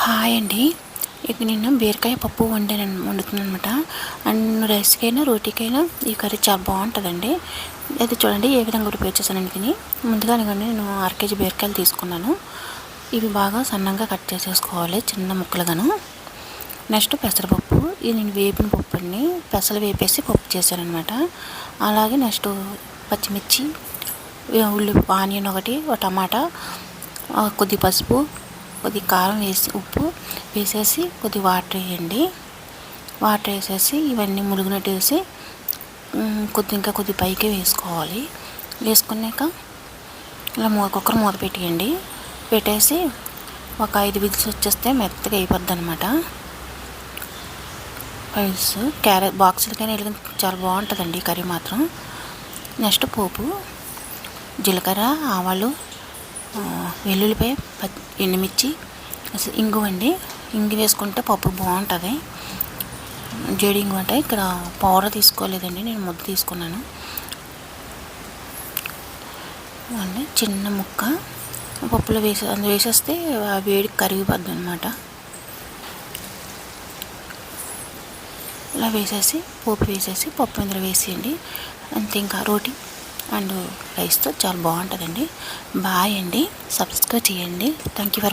Hi అండి. ఇక నేను బీరకాయ పప్పు వండుతున్నాను అనమాట. అండ్ రైస్కైనా రోటీకైనా ఈ కర్రీ చాలా బాగుంటుందండి. అయితే చూడండి ఏ విధంగా ప్రిపేర్ చేశాను తిని. ముందుగా నేను 1/2 కేజీ బీరకాయలు తీసుకున్నాను. ఇవి బాగా సన్నంగా కట్ చేసేసుకోవాలి, చిన్న ముక్కలుగాను. నెక్స్ట్ పెసరపప్పు, ఇది నేను వేపిన పప్పు అండి. పెసలు వేపేసి పప్పు చేశాను అనమాట. అలాగే నెక్స్ట్ పచ్చిమిర్చి, ఆనియన్ ఒకటి, ఒక టమాటా, కొద్ది పసుపు, కొద్ది కారం వేసి, ఉప్పు వేసేసి కొద్ది వాటర్ వేయండి. వాటర్ వేసేసి ఇవన్నీ మురుగునట్టు వేసి ఇంకా కొద్ది పైకి వేసుకోవాలి. వేసుకున్నాక ఇలా కుక్కర్ మూత పెట్టేయండి. పెట్టేసి ఒక 5 విజిల్స్ వచ్చేస్తే మెత్తగా అయిపోద్ది అనమాట. రైస్ క్యారెట్ బాక్సులకైనా వెళ్ళి చాలా బాగుంటుందండి కర్రీ మాత్రం. నెక్స్ట్ పోపు, జీలకర్ర, ఆవాలు, వెల్లుల్లిపాయ, ఎండుమిర్చి, ఇంగు అండి. ఇంగు వేసుకుంటే పప్పు బాగుంటుంది. జేడి ఇంగు అంటే ఇక్కడ పౌడర్ తీసుకోలేదండి, నేను ముద్ద తీసుకున్నాను అండి. చిన్న ముక్క పప్పులో వేసేస్తే ఆ వేడి కరిగిపోద్ది అనమాట. ఇలా వేసేసి పోపు వేసేసి పప్పు ఇందులో వేసేయండి. అంతే. ఇంకా రోటీ అండ్ రైస్తో చాలా బాగుంటుందండి. బాయ్ అండి. సబ్స్క్రైబ్ చేయండి. Thank you for watching.